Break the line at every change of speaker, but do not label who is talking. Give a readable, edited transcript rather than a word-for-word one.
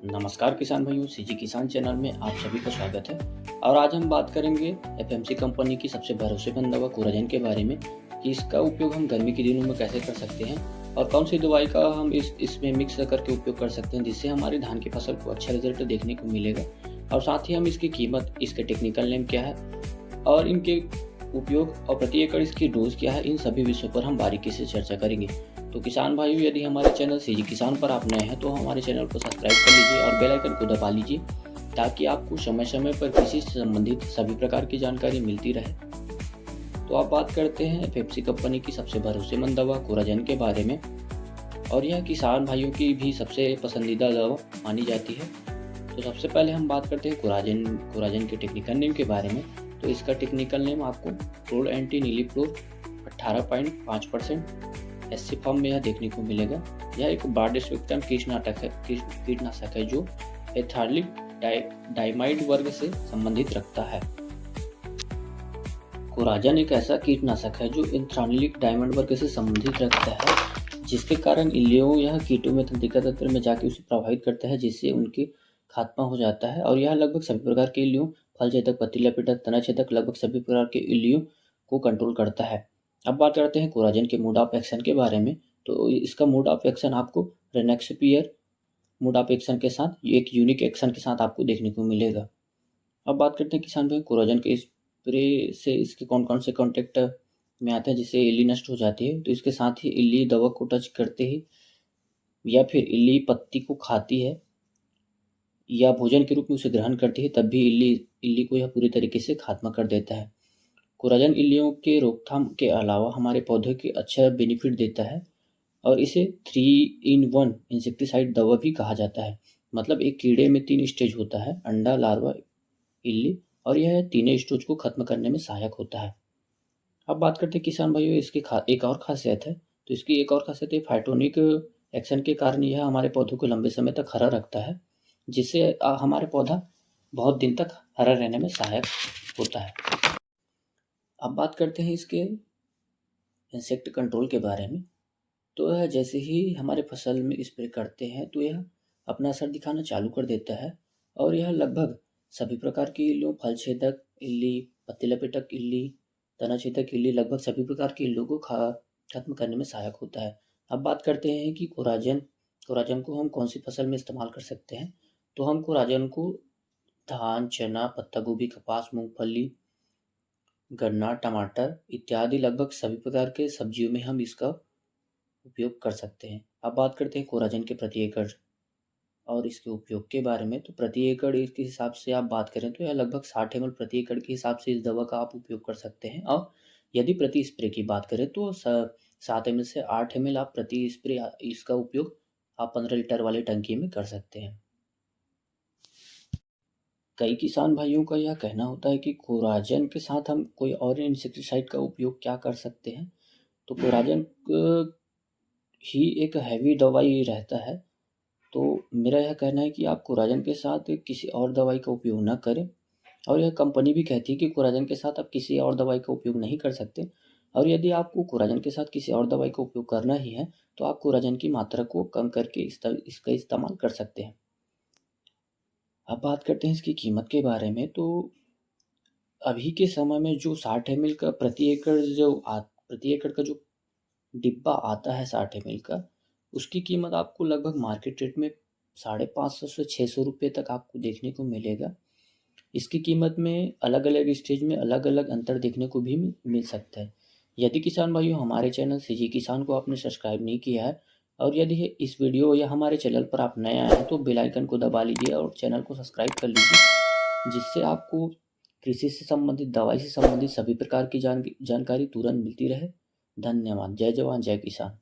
नमस्कार किसान भाइयों, सीजी किसान चैनल में आप सभी का स्वागत है। और आज हम बात करेंगे एफएमसी कंपनी की सबसे भरोसेमंद दवा कोराजेन के बारे में कि इसका उपयोग हम गर्मी के दिनों में कैसे कर सकते हैं और कौन सी दवाई का हम इसमें मिक्स करके उपयोग कर सकते हैं जिससे हमारी धान की फसल को अच्छा रिजल्ट देखने को मिलेगा। और साथ ही हम इसकी कीमत, इसके टेक्निकल नेम क्या है और इनके उपयोग और प्रति एकड़ इसकी डोज क्या है, इन सभी विषयों पर हम बारीकी से चर्चा करेंगे। तो किसान भाइयों, यदि हमारे चैनल सीजी किसान पर आप नए हैं तो हमारे चैनल को सब्सक्राइब कर लीजिए और बेल आइकन को दबा लीजिए ताकि आपको समय समय पर कृषि से संबंधित सभी प्रकार की जानकारी मिलती रहे। तो आप बात करते हैं एफएमसी कंपनी की सबसे भरोसेमंद दवा कोराजेन के बारे में, और यह किसान भाइयों की भी सबसे पसंदीदा दवा मानी जाती है। तो सबसे पहले हम बात करते हैं कोराजेन के टेक्निकल नेम के बारे में। तो इसका टेक्निकल नेम आपको फ्लोर एंटी नीलीफ्लोर 18.5% एससी फॉर्म में यह देखने को मिलेगा। यह एक ब्रॉड स्पेक्ट्रम कीटनाशक है जो एथाइलिक डाइमाइड वर्ग से संबंधित रखता है। कोराजेन एक ऐसा कीटनाशक है जो एथाइलिक डाइमाइड वर्ग से संबंधित रखता है, जिसके कारण इल्लियों यह कीटों में तंत्रिका तंत्र में जाकर उसे प्रभावित करता है, जिससे उनके खात्मा हो जाता है। और यह लगभग सभी प्रकार के इल्लियों, फल छेदक, पत्ती लपेटक, तना छेदक, लगभग सभी प्रकार के इल्लियों को कंट्रोल करता है। अब बात करते हैं कोराजेन के मोड ऑफ एक्शन के बारे में। तो इसका मोड ऑफ एक्शन आपको रेनेक्सपियर मोड ऑफ एक्शन के साथ एक यूनिक एक्शन के साथ आपको देखने को मिलेगा। अब बात करते हैं किसान भाई, कोराजेन के स्प्रे से इसके कौन कौन से कॉन्टेक्ट में आते हैं जिससे इल्ली नष्ट हो जाती है। तो इसके साथ ही इल्ली दवा को टच करते ही या फिर इल्ली पत्ती को खाती है या भोजन के रूप में उसे ग्रहण करती है, तब भी इल्ली को यह पूरी तरीके से खात्मा कर देता है। कोराजेन इल्लियों के रोकथाम के अलावा हमारे पौधे के अच्छा बेनिफिट देता है और इसे 3-in-1 इंसेक्टिसाइड दवा भी कहा जाता है। मतलब एक कीड़े में 3 स्टेज होता है: अंडा, लार्वा, इल्ली, और यह तीनों स्टेज को खत्म करने में सहायक होता है। अब बात करते हैं किसान भाइयों, इसकी एक और खासियत है। तो इसकी एक और खासियत है फाइटोनिक एक्शन के कारण यह हमारे पौधों को लंबे समय तक हरा रखता है, जिससे हमारे पौधा बहुत दिन तक हरा रहने में सहायक होता है। अब बात करते हैं इसके इंसेक्ट कंट्रोल के बारे में। तो यह जैसे ही हमारे फसल में स्प्रे करते हैं तो यह अपना असर दिखाना चालू कर देता है और यह लगभग सभी प्रकार की इल्लियों, फल छेदक इल्ली, पत्ती लपेटक इल्ली, तना छेदक इल्ली, लगभग सभी प्रकार की इल्लियों को खत्म करने में सहायक होता है। अब बात करते हैं कि कोराजेन को हम कौन सी फसल में इस्तेमाल कर सकते हैं। तो हम कोराजेन को धान, चना, पत्ता गोभी, कपास, मूंगफली, गन्ना, टमाटर इत्यादि लगभग सभी प्रकार के सब्जियों में हम इसका उपयोग कर सकते हैं। अब बात करते हैं कोराजेन के प्रति एकड़ और इसके उपयोग के बारे में। तो प्रति एकड़ इसके हिसाब से आप बात करें तो यह लगभग 60 ml प्रति एकड़ के हिसाब से इस दवा का आप उपयोग कर सकते हैं। और यदि प्रति स्प्रे की बात करें तो 7 ml से 8 ml आप प्रति स्प्रे इसका उपयोग आप 15 लीटर वाली टंकी में कर सकते हैं। कई किसान भाइयों का यह कहना होता है कि कोराजेन के साथ हम कोई और इंसेक्टिसाइड का उपयोग क्या कर सकते हैं। तो कोराजेन ही एक हैवी दवाई रहता है, तो मेरा यह कहना है कि आप कोराजेन के साथ किसी और दवाई का उपयोग ना करें। और यह कंपनी भी कहती है कि कोराजेन के साथ आप किसी और दवाई का उपयोग नहीं कर सकते। और यदि आपको कोराजेन के साथ किसी और दवाई का उपयोग करना ही है तो आप कोराजेन की मात्रा को कम करके इसका इस्तेमाल कर सकते हैं। अब बात करते हैं इसकी कीमत के बारे में। तो अभी के समय में जो 60 ml का प्रति एकड़ का जो डिब्बा आता है 60 ml का, उसकी कीमत आपको लगभग मार्केट रेट में 550 से 600 रुपये तक आपको देखने को मिलेगा। इसकी कीमत में अलग अलग स्टेज में अलग अलग अंतर देखने को भी मिल सकता है। यदि किसान भाइयों हमारे चैनल सीजी किसान को आपने सब्सक्राइब नहीं किया है और यदि इस वीडियो या हमारे चैनल पर आप नए आए हैं तो बेल आइकन को दबा लीजिए और चैनल को सब्सक्राइब कर लीजिए, जिससे आपको कृषि से संबंधित, दवाई से संबंधित सभी प्रकार की जानकारी तुरंत मिलती रहे। धन्यवाद। जय जवान, जय किसान।